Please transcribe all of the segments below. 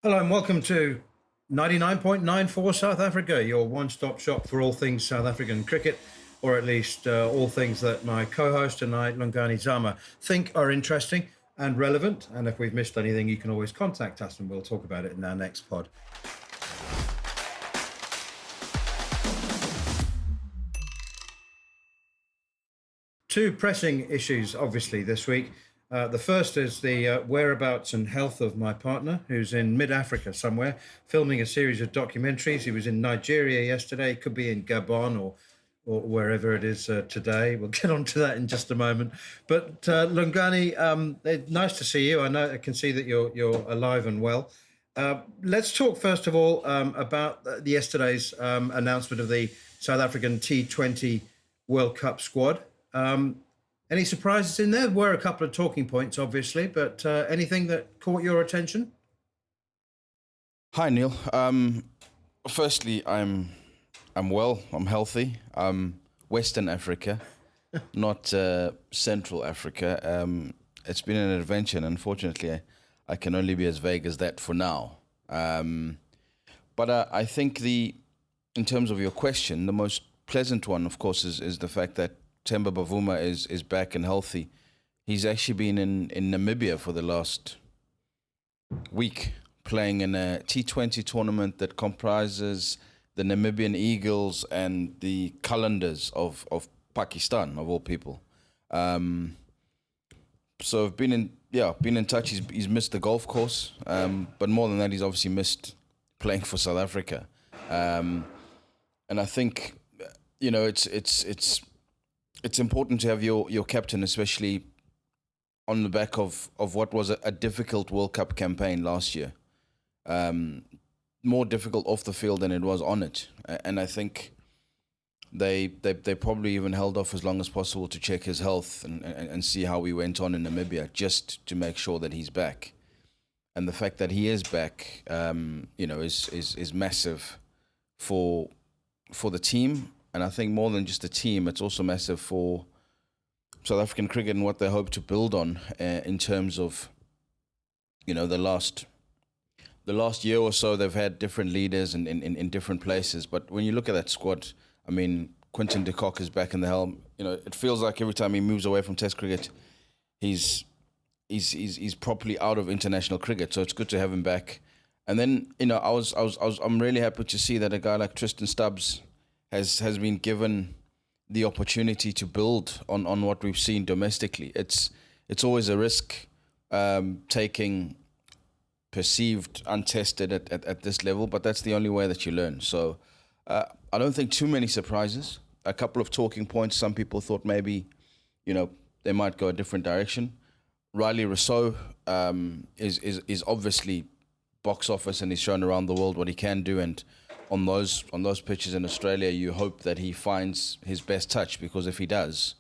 Hello and welcome to 99.94 South Africa, your one-stop shop for all things South African cricket, or at least all things that my co-host tonight, Lungani Zama, think are interesting and relevant. And if we've missed anything, you can always contact us and we'll talk about it in our next pod. Two pressing issues, obviously, this week. The first is the whereabouts and health of my partner, who's in mid-Africa somewhere, filming a series of documentaries. He was in Nigeria yesterday, could be in Gabon or wherever it is today. We'll get on to that in just a moment. But Lungani, nice to see you. I can see that you're alive and well. Let's talk first of all about yesterday's announcement of the South African T20 World Cup squad. Any surprises in there? There were a couple of talking points, obviously, but anything that caught your attention? Hi, Neil. Firstly, I'm well. I'm healthy. Western Africa, not Central Africa. It's been an adventure, and unfortunately, I can only be as vague as that for now. But I think in terms of your question, the most pleasant one, of course, is the fact that Themba Bavuma is back and healthy. He's actually been in Namibia for the last week, playing in a T20 tournament that comprises the Namibian Eagles and the Qalandars of Pakistan, of all people. So I've been in touch. He's missed the golf course, but more than that, he's obviously missed playing for South Africa. And I think it's important to have your captain, especially on the back of what was a difficult World Cup campaign last year. More difficult off the field than it was on it. And I think they probably even held off as long as possible to check his health and see how he went on in Namibia, just to make sure that he's back. And the fact that he is back, is massive for the team. And I think more than just the team, it's also massive for South African cricket and what they hope to build on in terms of, the last year or so. They've had different leaders in different places. But when you look at that squad, I mean, Quinton de Kock is back in the helm. It feels like every time he moves away from Test cricket, he's properly out of international cricket. So it's good to have him back. And then, I'm really happy to see that a guy like Tristan Stubbs has been given the opportunity to build on what we've seen domestically. It's always a risk taking perceived untested at this level, but that's the only way that you learn. So I don't think too many surprises. A couple of talking points. Some people thought maybe they might go a different direction. Riley Rousseau is obviously box office, and he's shown around the world what he can do, and on those pitches in Australia, you hope that he finds his best touch, because if he does,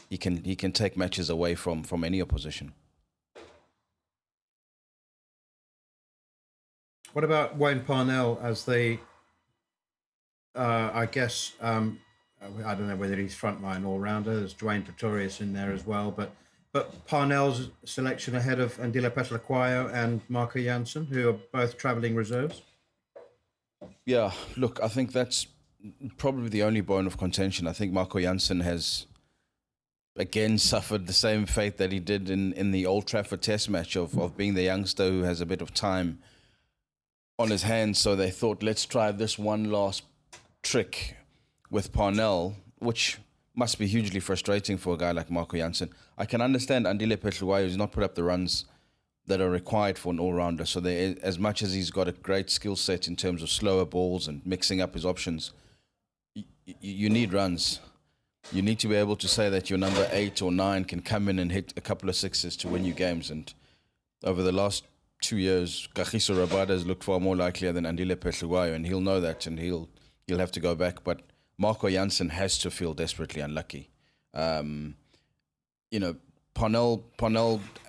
he can take matches away from any opposition. What about Wayne Parnell as the, I don't know whether he's frontline all-rounder. There's Dwayne Pretorius in there as well, but Parnell's selection ahead of Andile Petlakwayo and Marco Jansen, who are both travelling reserves? Yeah, look, I think that's probably the only bone of contention. I think Marco Jansen has again suffered the same fate that he did in the Old Trafford Test match of being the youngster who has a bit of time on his hands. So they thought, let's try this one last trick with Parnell, which must be hugely frustrating for a guy like Marco Jansen. I can understand Andile Petlakwayo has not put up the runs that are required for an all-rounder. So as much as he's got a great skill set in terms of slower balls and mixing up his options, you need runs. You need to be able to say that your number 8 or 9 can come in and hit a couple of sixes to win you games. And over the last 2 years, Kagiso Rabada has looked far more likelier than Andile Petlakwayo, and he'll know that, and he'll have to go back. But Marco Jansen has to feel desperately unlucky. Parnell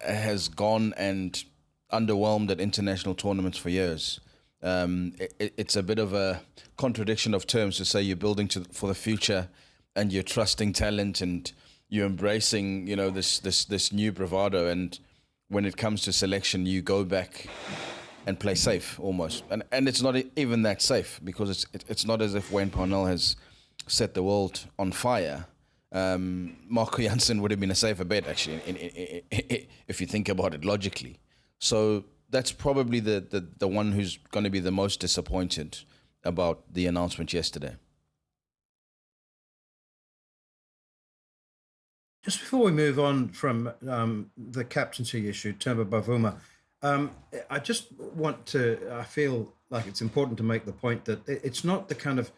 has gone and underwhelmed at international tournaments for years. It's a bit of a contradiction of terms to say you're building for the future and you're trusting talent and you're embracing, this new bravado, and when it comes to selection, you go back and play safe almost. And it's not even that safe, because it's not as if Wayne Parnell has set the world on fire. Marco Jansen would have been a safer bet, actually, if you think about it logically. So that's probably the one who's going to be the most disappointed about the announcement yesterday. Just before we move on from the captaincy issue, Temba Bavuma, I just want to, I feel like it's important to make the point that it's not the kind of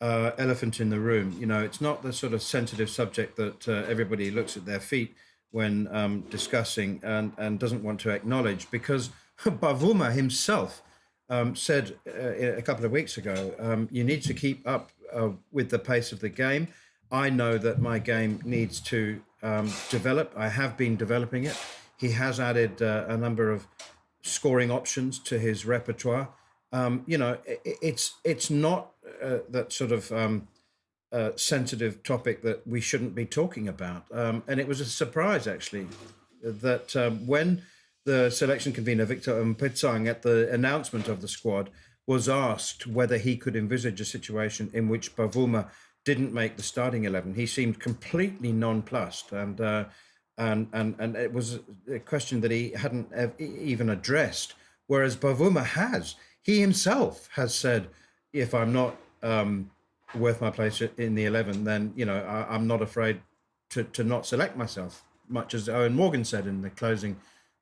elephant in the room. You know, it's not the sort of sensitive subject that everybody looks at their feet when discussing and doesn't want to acknowledge, because Bavuma himself said a couple of weeks ago, you need to keep up with the pace of the game. I know that my game needs to develop. I have been developing it. He has added a number of scoring options to his repertoire. You know, it's not that sort of sensitive topic that we shouldn't be talking about. And it was a surprise, actually, that when the selection convener, Victor Mpitsang, at the announcement of the squad, was asked whether he could envisage a situation in which Bavuma didn't make the starting 11, he seemed completely nonplussed, and it was a question that he hadn't even addressed. Whereas Bavuma has, he himself has said, if I'm not worth my place in the 11, then you know I'm not afraid to not select myself, much as Owen Morgan said in the closing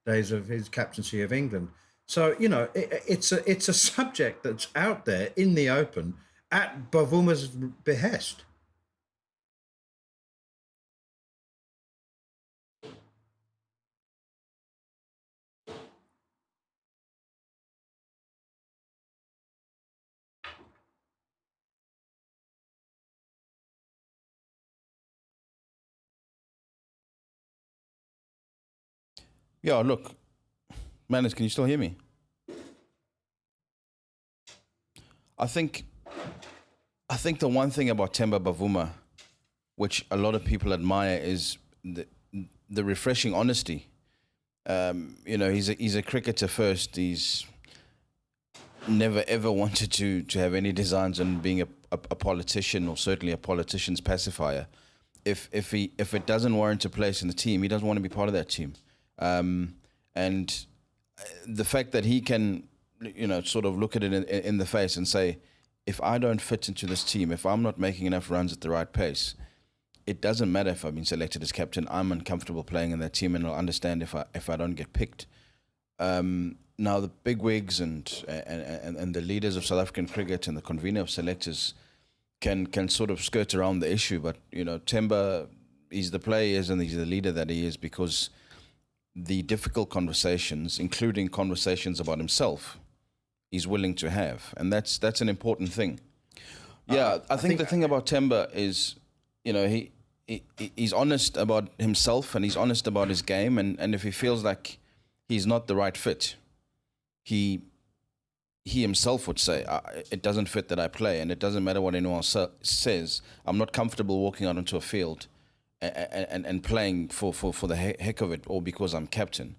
days of his captaincy of England. So you know it's a subject that's out there in the open at Bavuma's behest. Yeah, look, Manus, can you still hear me? I think the one thing about Temba Bavuma, which a lot of people admire, is the refreshing honesty. You know, he's a cricketer first. He's never ever wanted to have any designs on being a politician, or certainly a politician's pacifier. If it doesn't warrant a place in the team, he doesn't want to be part of that team. And the fact that he can, you know, sort of look at it in the face and say, if I don't fit into this team, if I'm not making enough runs at the right pace, it doesn't matter if I've been selected as captain. I'm uncomfortable playing in that team, and I'll understand if I don't get picked. Now the bigwigs and the leaders of South African cricket and the convener of selectors can sort of skirt around the issue, but you know, Temba, he's the player he is, and he's the leader that he is because the difficult conversations, including conversations about himself, he's willing to have, and that's an important thing. Yeah, I think the thing about Temba is, you know, he's honest about himself and he's honest about his game, and if he feels like he's not the right fit, he himself would say, it doesn't fit that I play, and it doesn't matter what anyone else says. I'm not comfortable walking out onto a field and playing for the heck of it, or because I'm captain.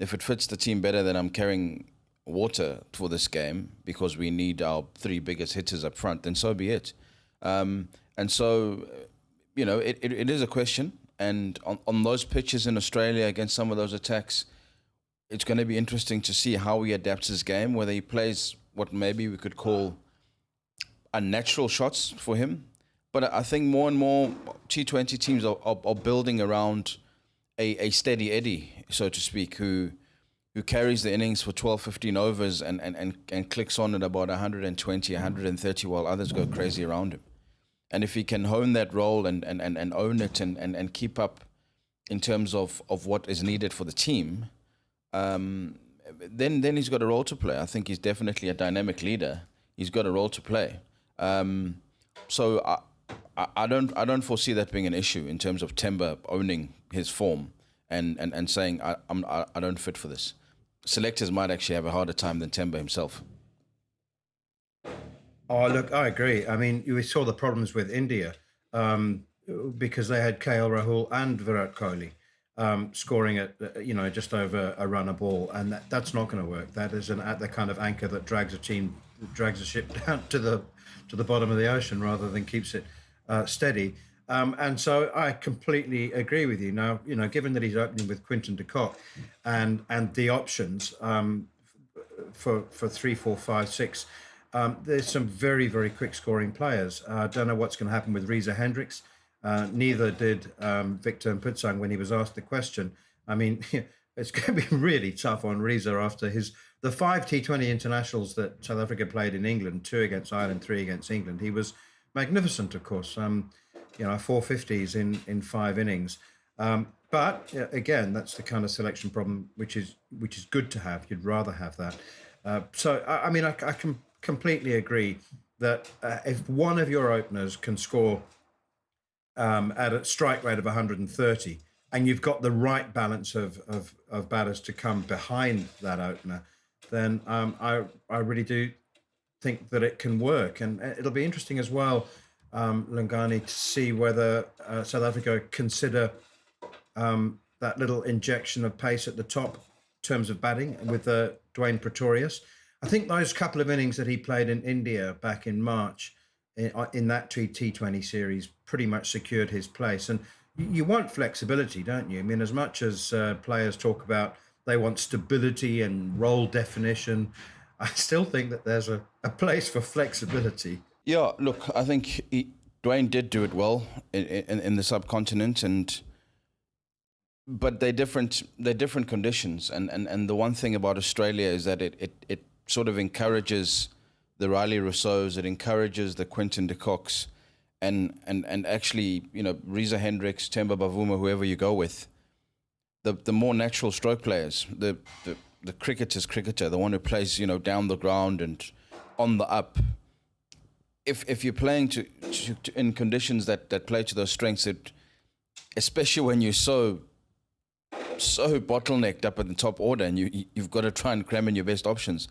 If it fits the team better that I'm carrying water for this game because we need our three biggest hitters up front, then so be it. And so, you know, it is a question. And on those pitches in Australia against some of those attacks, it's going to be interesting to see how he adapts his game, whether he plays what maybe we could call unnatural shots for him. But I think more and more T20 teams are building around a steady Eddie, so to speak, who carries the innings for 12, 15 overs and clicks on at about 120, 130 while others go crazy around him. And if he can hone that role and own it and keep up in terms of what is needed for the team, then he's got a role to play. I think he's definitely a dynamic leader. He's got a role to play. So I don't foresee that being an issue in terms of Temba owning his form and saying I don't fit for this. Selectors might actually have a harder time than Temba himself. Oh, look, I agree. I mean, we saw the problems with India because they had KL Rahul and Virat Kohli. scoring at just over a run a ball, and that's not going to work. That is the kind of anchor that drags a ship down to the bottom of the ocean rather than keeps it steady. And so I completely agree with you. Now, given that he's opening with Quinton de Kock and the options for 3, 4, 5, 6, there's some very, very quick scoring players. I don't know what's going to happen with Reza Hendricks. Neither did Victor Mputsang when he was asked the question. I mean, it's going to be really tough on Reza after the 5 T20 internationals that South Africa played in England, 2 against Ireland, 3 against England. He was magnificent, of course. 450s in 5 innings. But again, that's the kind of selection problem which is good to have. You'd rather have that. So I can completely agree that if one of your openers can score at a strike rate of 130, and you've got the right balance of batters to come behind that opener, then I really do think that it can work. And it'll be interesting as well, Lungani, to see whether South Africa consider that little injection of pace at the top in terms of batting with Dwayne Pretorius. I think those couple of innings that he played in India back in March in that T20 series pretty much secured his place. And you want flexibility, don't you? I mean, as much as players talk about they want stability and role definition, I still think that there's a place for flexibility. Yeah, look, I think Dwayne did do it well in the subcontinent, but they're different conditions. And the one thing about Australia is that it sort of encourages the Riley Rousseaus, it encourages the Quinton de Kocks, and actually, Reza Hendricks, Temba Bavuma, whoever you go with, the more natural stroke players, the cricketer's cricketer, the one who plays, down the ground and on the up. If you're playing to in conditions that play to those strengths, especially when you're so bottlenecked up at the top order and you've got to try and cram in your best options,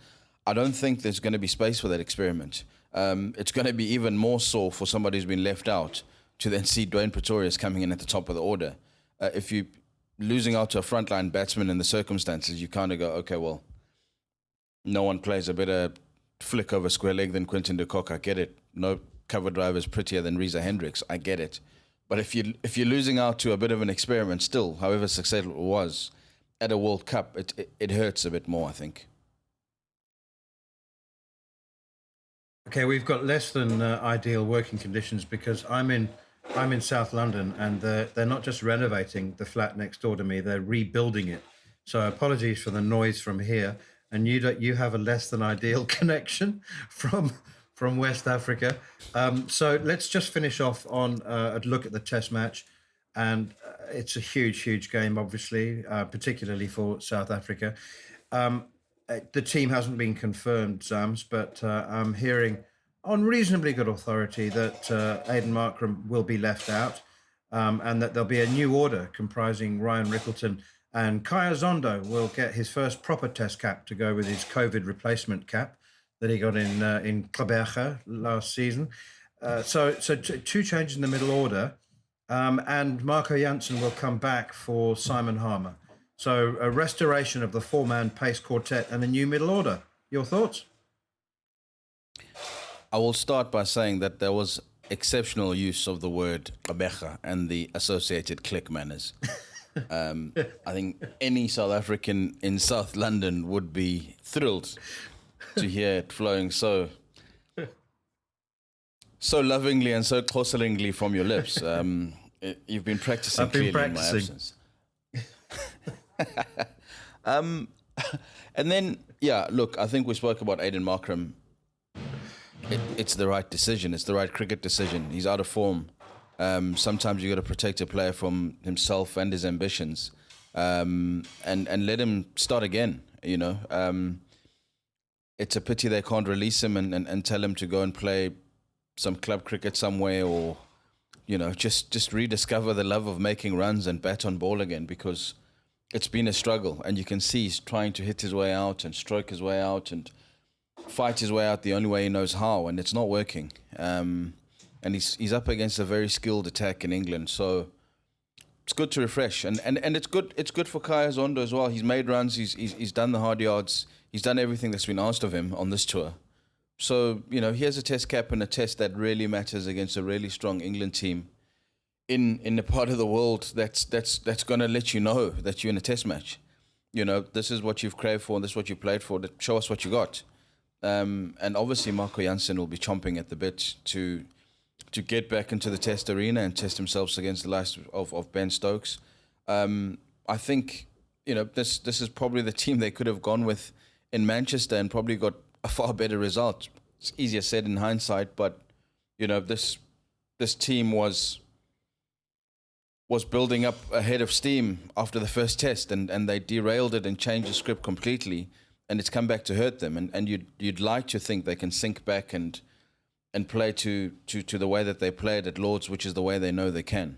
I don't think there's going to be space for that experiment. It's going to be even more so for somebody who's been left out to then see Dwayne Pretorius coming in at the top of the order. If you're losing out to a frontline batsman in the circumstances, you kind of go, okay, well, no one plays a better flick over square leg than Quinton de Kock. I get it. No cover driver is prettier than Reza Hendricks. I get it. But if you're losing out to a bit of an experiment still, however successful it was at a World Cup, it hurts a bit more, I think. Okay, we've got less than ideal working conditions because I'm in South London, and they're not just renovating the flat next door to me; they're rebuilding it. So apologies for the noise from here. And you have a less than ideal connection from West Africa. So let's just finish off on a look at the Test match, and it's a huge game, obviously, particularly for South Africa. The team hasn't been confirmed, Zams, but I'm hearing on reasonably good authority that Aidan Markram will be left out, and that there'll be a new order comprising Ryan Rickleton, and Kaya Zondo will get his first proper Test cap to go with his COVID replacement cap that he got in Gqeberha last season. So two changes in the middle order, and Marco Jansen will come back for Simon Harmer. So a restoration of the 4-man pace quartet and a new middle order. Your thoughts? I will start by saying that there was exceptional use of the word Gqeberha and the associated click manners. I think any South African in South London would be thrilled to hear it flowing so lovingly and so closelingly from your lips. You've been practicing. I've been clearly practicing. In my absence. And then, look, I think we spoke about Aidan Markram. It's the right decision. It's the right cricket decision. He's out of form. Sometimes you got to protect a player from himself and his ambitions, and let him start again. It's a pity they can't release him and tell him to go and play some club cricket somewhere, or just rediscover the love of making runs and bat on ball again, because it's been a struggle, and you can see he's trying to hit his way out and stroke his way out and fight his way out the only way he knows how, and it's not working. And he's up against a very skilled attack in England. So it's good to refresh, and it's good for Kaya Zondo as well. He's made runs, he's done the hard yards, he's done everything that's been asked of him on this tour. So, he has a test cap and a test that really matters against a really strong England team in a part of the world that's going to let you know that you're in a test match. This is what you've craved for, and this is what you played for. Show us what you got. And obviously Marco Jansen will be chomping at the bit to get back into the test arena and test himself against the likes of Ben Stokes. I think, this is probably the team they could have gone with in Manchester and probably got a far better result. It's easier said in hindsight, but, this team was building up a head of steam after the first test, and they derailed it and changed the script completely, and it's come back to hurt them. And you'd like to think they can sink back and play to the way that they played at Lord's, which is the way they know they can.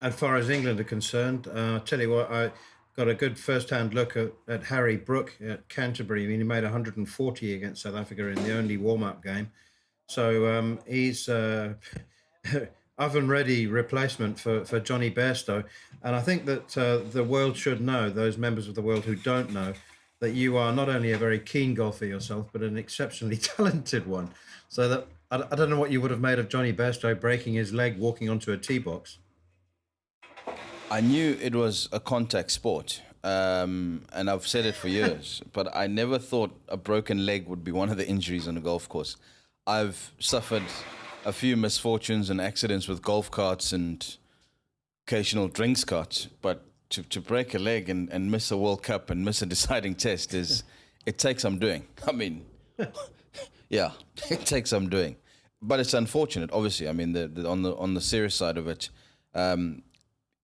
As far as England are concerned, I'll tell you what, I got a good first-hand look at Harry Brook at Canterbury. I mean, he made 140 against South Africa in the only warm-up game. So he's oven-ready replacement for Johnny Bairstow. And I think that the world should know, those members of the world who don't know, that you are not only a very keen golfer yourself, but an exceptionally talented one. So that I don't know what you would have made of Johnny Bairstow breaking his leg walking onto a tee box. I knew it was a contact sport, and I've said it for years, but I never thought a broken leg would be one of the injuries on a golf course. I've suffered a few misfortunes and accidents with golf carts and occasional drinks carts, but to break a leg and miss a World Cup and miss a deciding test it takes some doing. I mean, yeah, it takes some doing, but it's unfortunate. Obviously, I mean, on the serious side of it,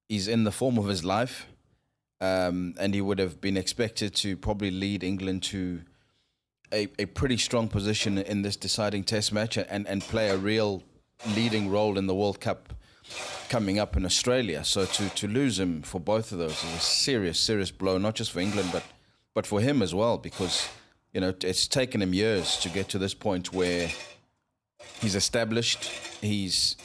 he's in the form of his life, and he would have been expected to probably lead England to a pretty strong position in this deciding test match and play a real leading role in the World Cup coming up in Australia. So to lose him for both of those is a serious blow, not just for England, but for him as well, because, it's taken him years to get to this point where he's established. He's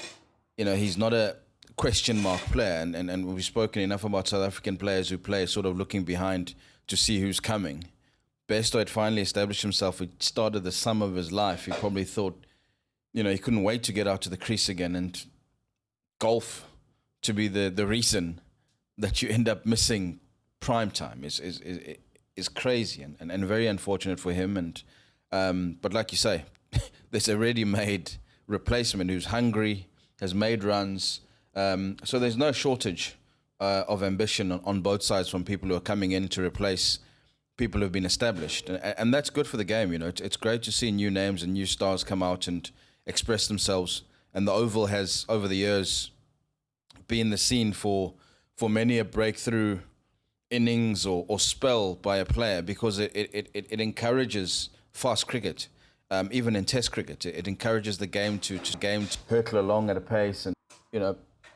not a question mark player, and we've spoken enough about South African players who play sort of looking behind to see who's coming. Bairstow had finally established himself. He started the summer of his life. He probably thought, he couldn't wait to get out to the crease again, and golf to be the reason that you end up missing prime time is crazy and very unfortunate for him. And but like you say, there's a ready-made replacement who's hungry, has made runs. So there's no shortage of ambition on both sides from people who are coming in to replace people who have been established. And that's good for the game. It's great to see new names and new stars come out and express themselves. And the Oval has, over the years, been the scene for many a breakthrough innings or spell by a player, because it encourages fast cricket. Even in Test cricket, it encourages the game to hurtle along at a pace, and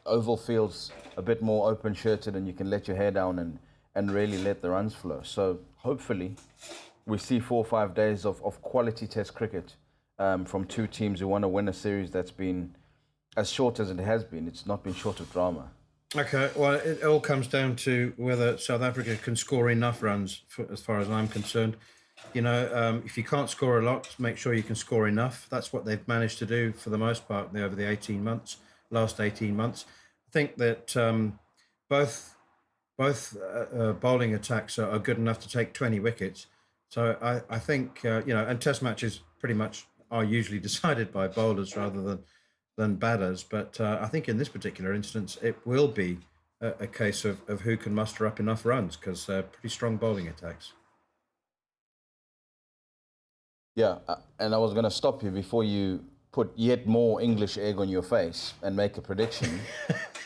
Oval feels a bit more open-shirted, and you can let your hair down and really let the runs flow. So hopefully we see 4 or 5 days of quality Test cricket from two teams who want to win a series that's been as short as it has been. It's not been short of drama. Okay, well, it all comes down to whether South Africa can score enough runs, as far as I'm concerned. If you can't score a lot, make sure you can score enough. That's what they've managed to do for the most part over the last 18 months. I think that both bowling attacks are good enough to take 20 wickets. So I think, and Test matches pretty much are usually decided by bowlers rather than batters. But I think in this particular instance, it will be a case of who can muster up enough runs, because they're pretty strong bowling attacks. Yeah, and I was going to stop you before you put yet more English egg on your face and make a prediction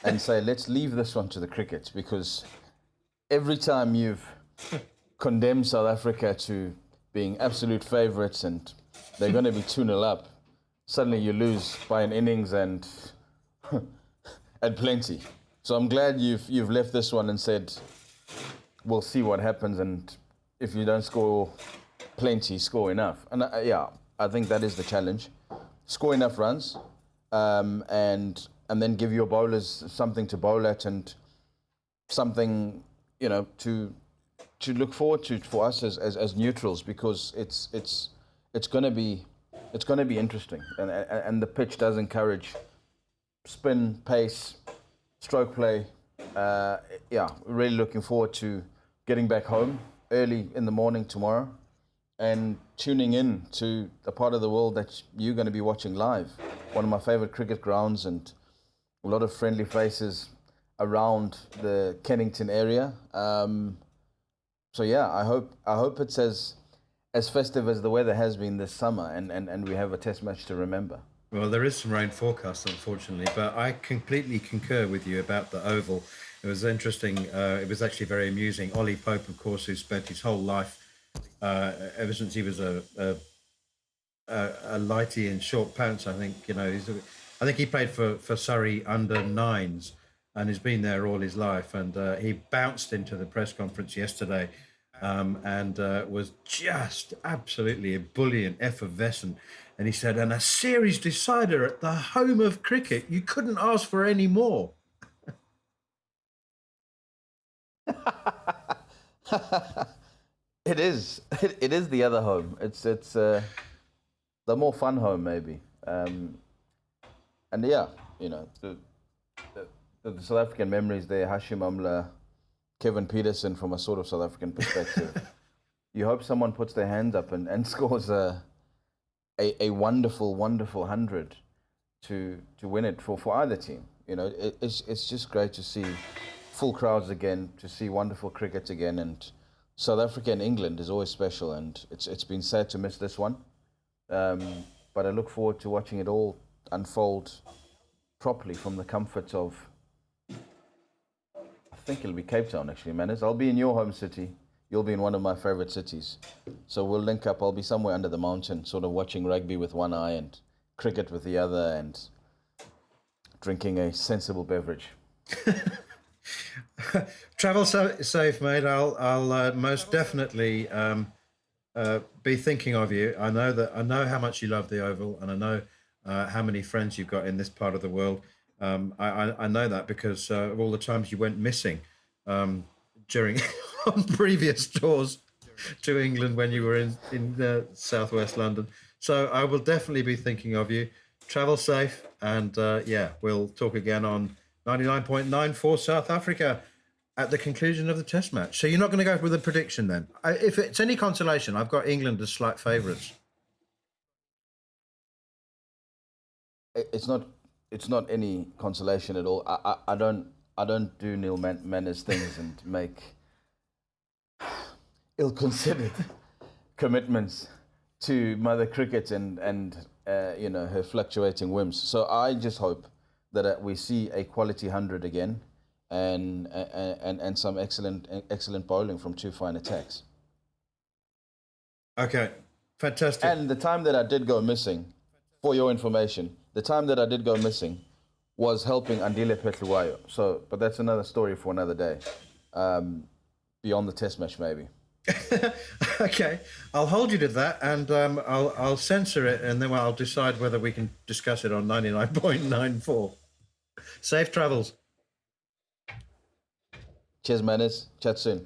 and say, let's leave this one to the cricket, because every time you've condemned South Africa to being absolute favourites and they're going to be 2-0 up, suddenly you lose by an innings and plenty. So I'm glad you've left this one and said, we'll see what happens, and if you don't score plenty, score enough. And I think that is the challenge. Score enough runs, and then give your bowlers something to bowl at and something, to look forward to for us as neutrals, because it's gonna be interesting, and the pitch does encourage spin, pace, stroke play. Really looking forward to getting back home early in the morning tomorrow and tuning in to the part of the world that you're going to be watching live. One of my favorite cricket grounds, and a lot of friendly faces around the Kennington area. I hope it's as festive as the weather has been this summer, and we have a test match to remember. Well, there is some rain forecast, unfortunately, but I completely concur with you about the Oval. It was interesting. It was actually very amusing. Ollie Pope, of course, who spent his whole life, ever since he was a lighty in short pants, I think, I think he played for Surrey under nines and has been there all his life. And he bounced into the press conference yesterday and was just absolutely ebullient, effervescent. And he said, and a series decider at the home of cricket, you couldn't ask for any more. It is. It is the other home. It's the more fun home, maybe. The South African memories there, Hashim Amla, Kevin Peterson, from a sort of South African perspective. You hope someone puts their hand up and scores a wonderful, wonderful 100 to win it for either team. It's just great to see full crowds again, to see wonderful cricket again, and South Africa and England is always special, and it's been sad to miss this one. But I look forward to watching it all unfold properly from the comfort of, I think it'll be Cape Town actually, Manners. I'll be in your home city. You'll be in one of my favorite cities. So we'll link up. I'll be somewhere under the mountain, sort of watching rugby with one eye and cricket with the other, and drinking a sensible beverage. Travel safe, mate. I'll most definitely be thinking of you. I know how much you love the Oval, and I know how many friends you've got in this part of the world. I know that because of all the times you went missing during on previous tours to England when you were in southwest London. So I will definitely be thinking of you. Travel safe, and we'll talk again on 99.94 South Africa at the conclusion of the Test match. So you're not going to go with a prediction then? If it's any consolation, I've got England as slight favourites. It's not any consolation at all. I don't do Neil Manners things and make ill-considered commitments to Mother Cricket and her fluctuating whims. So I just hope that we see a quality 100 again, and some excellent bowling from two fine attacks. Okay, fantastic. And the time that I did go missing, for your information, was helping Andile Petluwayo. So, but that's another story for another day. Beyond the Test match, maybe. Okay, I'll hold you to that, and I'll censor it, and then I'll decide whether we can discuss it on 99.94. Safe travels. Cheers, Manners. Chat soon.